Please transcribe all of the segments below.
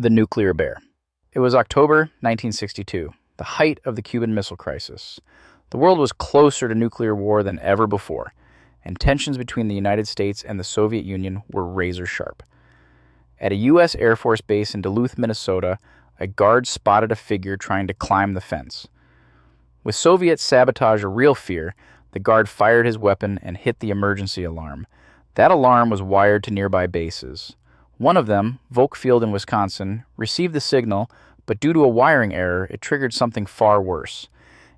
The nuclear bear. It was October 1962, the height of the Cuban Missile Crisis. The world was closer to nuclear war than ever before, and tensions between the United States and the Soviet Union were razor sharp. At a U.S. Air Force base in Duluth, Minnesota, a guard spotted a figure trying to climb the fence. With Soviet sabotage a real fear, the guard fired his weapon and hit the emergency alarm. That alarm was wired to nearby bases. One of them, Volkfield in Wisconsin, received the signal, but due to a wiring error, it triggered something far worse.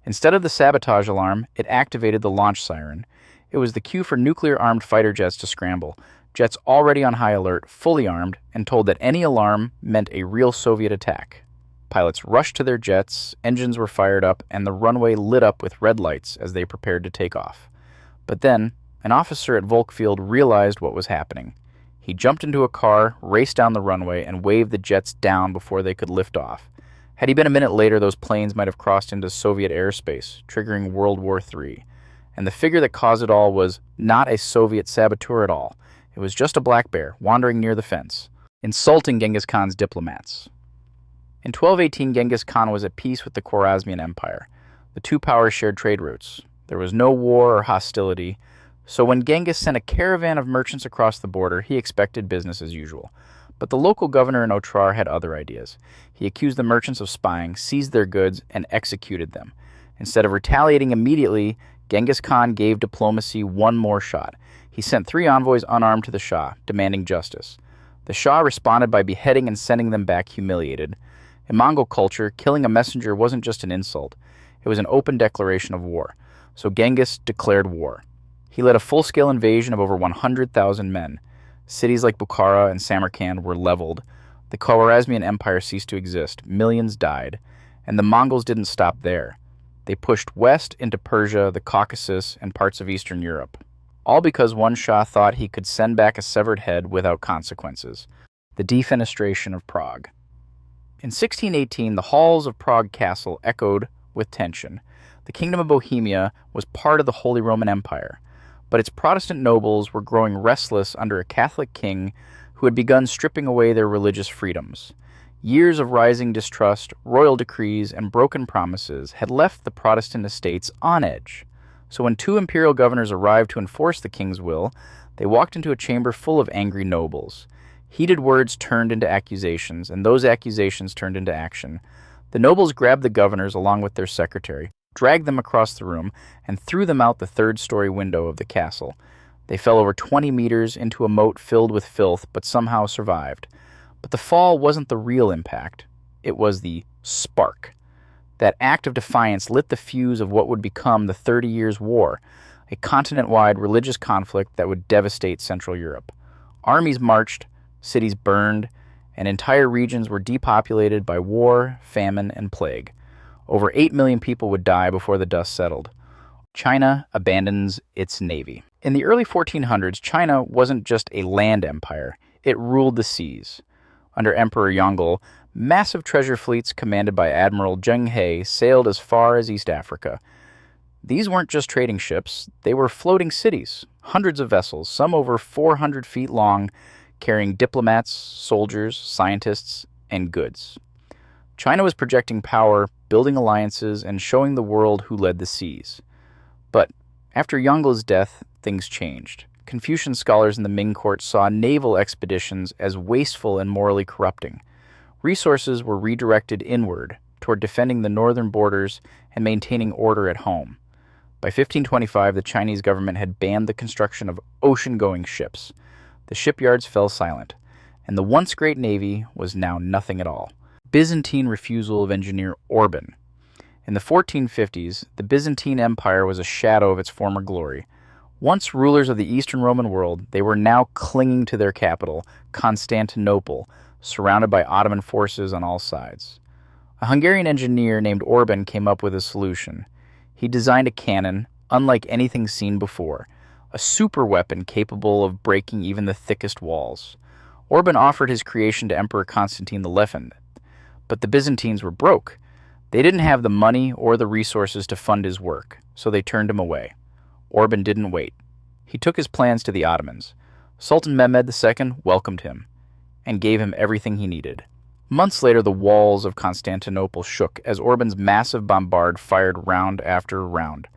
Instead of the sabotage alarm, it activated the launch siren. It was the cue for nuclear-armed fighter jets to scramble, jets already on high alert, fully armed, and told that any alarm meant a real Soviet attack. Pilots rushed to their jets, engines were fired up, and the runway lit up with red lights as they prepared to take off. But then, an officer at Volkfield realized what was happening. He jumped into a car, raced down the runway, and waved the jets down before they could lift off. Had he been a minute later, those planes might have crossed into Soviet airspace, triggering World War III. And the figure that caused it all was not a Soviet saboteur at all. It was just a black bear wandering near the fence, insulting Genghis Khan's diplomats. In 1218, Genghis Khan was at peace with the Khwarezmian Empire. The two powers shared trade routes. There was no war or hostility. So when Genghis sent a caravan of merchants across the border, he expected business as usual. But the local governor in Otrar had other ideas. He accused the merchants of spying, seized their goods, and executed them. Instead of retaliating immediately, Genghis Khan gave diplomacy one more shot. He sent 3 envoys unarmed to the Shah, demanding justice. The Shah responded by beheading and sending them back humiliated. In Mongol culture, killing a messenger wasn't just an insult. It was an open declaration of war. So Genghis declared war. He led a full-scale invasion of over 100,000 men. Cities like Bukhara and Samarkand were leveled. The Khwarezmian Empire ceased to exist. Millions died. And the Mongols didn't stop there. They pushed west into Persia, the Caucasus, and parts of Eastern Europe. All because one Shah thought he could send back a severed head without consequences. The Defenestration of Prague. In 1618, the halls of Prague Castle echoed with tension. The Kingdom of Bohemia was part of the Holy Roman Empire, but its Protestant nobles were growing restless under a Catholic king who had begun stripping away their religious freedoms. Years of rising distrust, royal decrees, and broken promises had left the Protestant estates on edge. So when 2 imperial governors arrived to enforce the king's will, they walked into a chamber full of angry nobles. Heated words turned into accusations, and those accusations turned into action. The nobles grabbed the governors along with their secretary, dragged them across the room, and threw them out the 3rd-story window of the castle. They fell over 20 meters into a moat filled with filth, but somehow survived. But the fall wasn't the real impact. It was the spark. That act of defiance lit the fuse of what would become the 30 Years' War, a continent-wide religious conflict that would devastate Central Europe. Armies marched, cities burned, and entire regions were depopulated by war, famine, and plague. Over 8 million people would die before the dust settled. China abandons its navy. In the early 1400s, China wasn't just a land empire. It ruled the seas. Under Emperor Yongle, massive treasure fleets commanded by Admiral Zheng He sailed as far as East Africa. These weren't just trading ships. They were floating cities, hundreds of vessels, some over 400 feet long, carrying diplomats, soldiers, scientists, and goods. China was projecting power, building alliances, and showing the world who led the seas. But after Yongle's death, things changed. Confucian scholars in the Ming court saw naval expeditions as wasteful and morally corrupting. Resources were redirected inward toward defending the northern borders and maintaining order at home. By 1525, the Chinese government had banned the construction of ocean-going ships. The shipyards fell silent, and the once great navy was now nothing at all. Byzantine refusal of engineer Orban. In the 1450s, the Byzantine Empire was a shadow of its former glory. Once rulers of the Eastern Roman world, they were now clinging to their capital, Constantinople, surrounded by Ottoman forces on all sides. A Hungarian engineer named Orban came up with a solution. He designed a cannon, unlike anything seen before, a super weapon capable of breaking even the thickest walls. Orban offered his creation to Emperor Constantine XI, but the Byzantines were broke. They didn't have the money or the resources to fund his work, so they turned him away. Orban didn't wait. He took his plans to the Ottomans. Sultan Mehmed II welcomed him and gave him everything he needed. Months later, the walls of Constantinople shook as Orban's massive bombard fired round after round,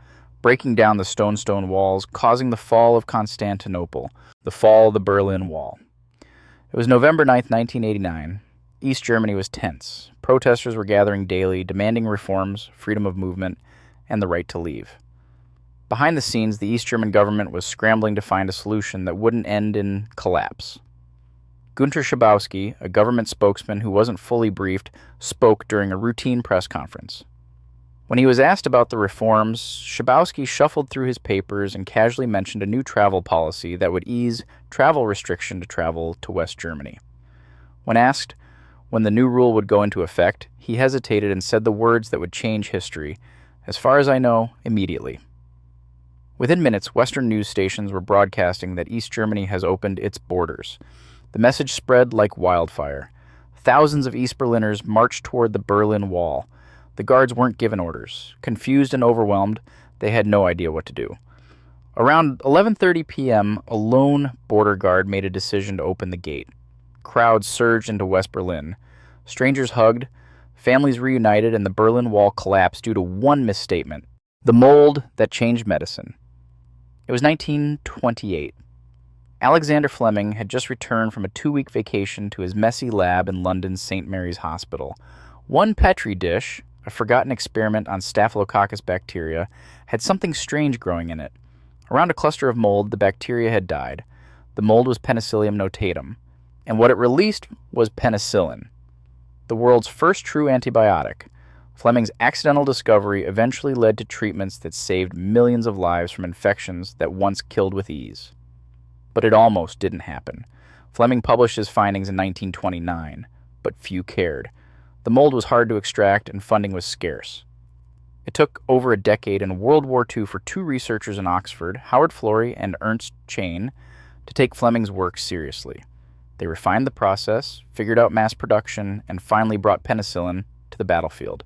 breaking down the stone walls, causing the fall of Constantinople, the fall of the Berlin Wall. It was November 9th, 1989. East Germany was tense. Protesters were gathering daily, demanding reforms, freedom of movement, and the right to leave. Behind the scenes, the East German government was scrambling to find a solution that wouldn't end in collapse. Günter Schabowski, a government spokesman who wasn't fully briefed, spoke during a routine press conference. When he was asked about the reforms, Schabowski shuffled through his papers and casually mentioned a new travel policy that would ease travel restriction to travel to West Germany. When asked when the new rule would go into effect, he hesitated and said the words that would change history, as far as I know, immediately. Within minutes, Western news stations were broadcasting that East Germany has opened its borders. The message spread like wildfire. Thousands of East Berliners marched toward the Berlin Wall. The guards weren't given orders. Confused and overwhelmed, they had no idea what to do. Around 11:30 p.m., a lone border guard made a decision to open the gate. Crowds surged into West Berlin. Strangers hugged, families reunited, and the Berlin Wall collapsed due to one misstatement: the mold that changed medicine. It was 1928. Alexander Fleming had just returned from a 2-week vacation to his messy lab in London's St. Mary's Hospital. One Petri dish, a forgotten experiment on Staphylococcus bacteria, had something strange growing in it. Around a cluster of mold, the bacteria had died. The mold was Penicillium notatum, and what it released was penicillin, the world's first true antibiotic. Fleming's accidental discovery eventually led to treatments that saved millions of lives from infections that once killed with ease. But it almost didn't happen. Fleming published his findings in 1929, but few cared. The mold was hard to extract and funding was scarce. It took over a decade in World War II for 2 researchers in Oxford, Howard Florey and Ernst Chain, to take Fleming's work seriously. They refined the process, figured out mass production, and finally brought penicillin to the battlefield.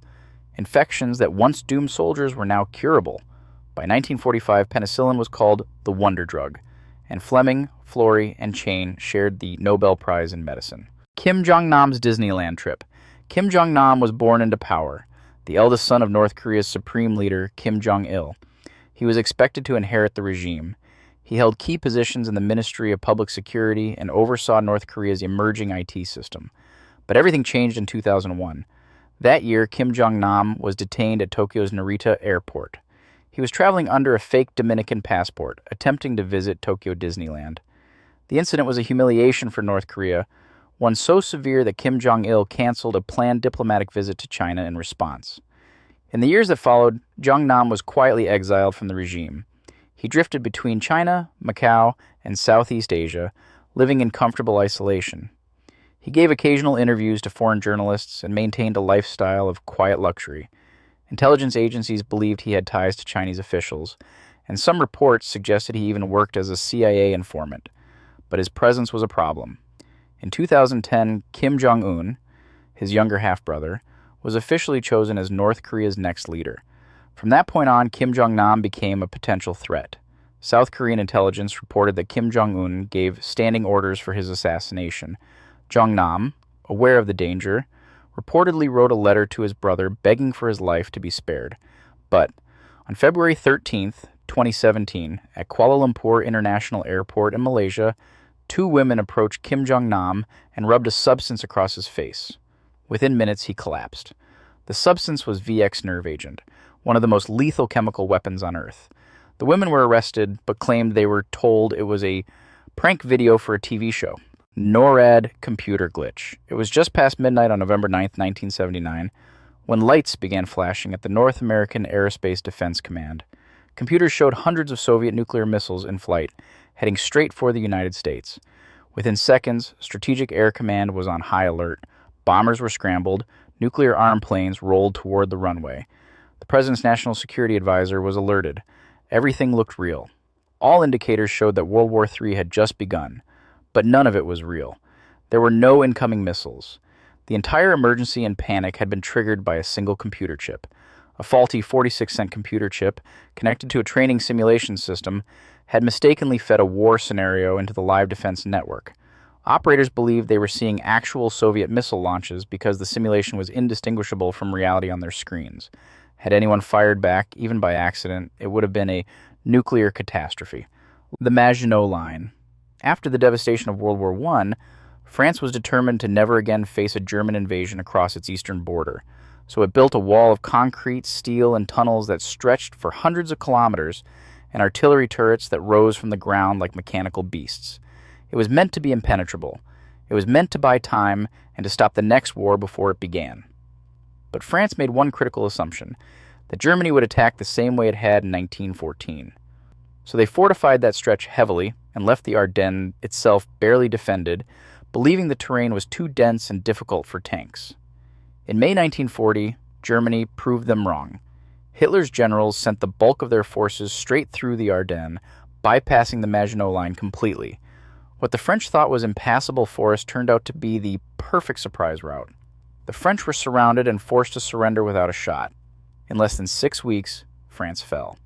Infections that once doomed soldiers were now curable. By 1945, penicillin was called the wonder drug, and Fleming, Florey, and Chain shared the Nobel Prize in Medicine. Kim Jong-Nam's Disneyland trip. Kim Jong-Nam was born into power, the eldest son of North Korea's supreme leader, Kim Jong-il. He was expected to inherit the regime. He held key positions in the Ministry of Public Security and oversaw North Korea's emerging IT system. But everything changed in 2001. That year, Kim Jong-nam was detained at Tokyo's Narita airport. He was traveling under a fake Dominican passport, attempting to visit Tokyo Disneyland. The incident was a humiliation for North Korea, one so severe that Kim Jong-il canceled a planned diplomatic visit to China in response. In the years that followed, Jong-nam was quietly exiled from the regime. He drifted between China, Macau, and Southeast Asia, living in comfortable isolation. He gave occasional interviews to foreign journalists and maintained a lifestyle of quiet luxury. Intelligence agencies believed he had ties to Chinese officials, and some reports suggested he even worked as a CIA informant. But his presence was a problem. In 2010, Kim Jong-un, his younger half-brother, was officially chosen as North Korea's next leader. From that point on, Kim Jong-nam became a potential threat. South Korean intelligence reported that Kim Jong-un gave standing orders for his assassination. Jong-nam, aware of the danger, reportedly wrote a letter to his brother begging for his life to be spared. But on February 13, 2017, at Kuala Lumpur International Airport in Malaysia, 2 women approached Kim Jong-nam and rubbed a substance across his face. Within minutes, he collapsed. The substance was VX nerve agent, one of the most lethal chemical weapons on Earth. The women were arrested, but claimed they were told it was a prank video for a TV show. NOAD computer glitch. It was just past midnight on November 9th, 1979, when lights began flashing at the North American Aerospace Defense Command. Computers showed hundreds of Soviet nuclear missiles in flight, heading straight for the United States. Within seconds, Strategic Air Command was on high alert. Bombers were scrambled. Nuclear-armed planes rolled toward the runway. The President's National Security Advisor was alerted. Everything looked real. All indicators showed that World War III had just begun. But none of it was real. There were no incoming missiles. The entire emergency and panic had been triggered by a single computer chip. A faulty 46-cent computer chip, connected to a training simulation system, had mistakenly fed a war scenario into the live defense network. Operators believed they were seeing actual Soviet missile launches because the simulation was indistinguishable from reality on their screens. Had anyone fired back, even by accident, it would have been a nuclear catastrophe. The Maginot Line. After the devastation of World War I, France was determined to never again face a German invasion across its eastern border, so it built a wall of concrete, steel, and tunnels that stretched for hundreds of kilometers, and artillery turrets that rose from the ground like mechanical beasts. It was meant to be impenetrable. It was meant to buy time and to stop the next war before it began. But France made one critical assumption, that Germany would attack the same way it had in 1914. So they fortified that stretch heavily and left the Ardennes itself barely defended, believing the terrain was too dense and difficult for tanks. In May 1940, Germany proved them wrong. Hitler's generals sent the bulk of their forces straight through the Ardennes, bypassing the Maginot Line completely. What the French thought was impassable forest turned out to be the perfect surprise route. The French were surrounded and forced to surrender without a shot. In less than 6 weeks, France fell.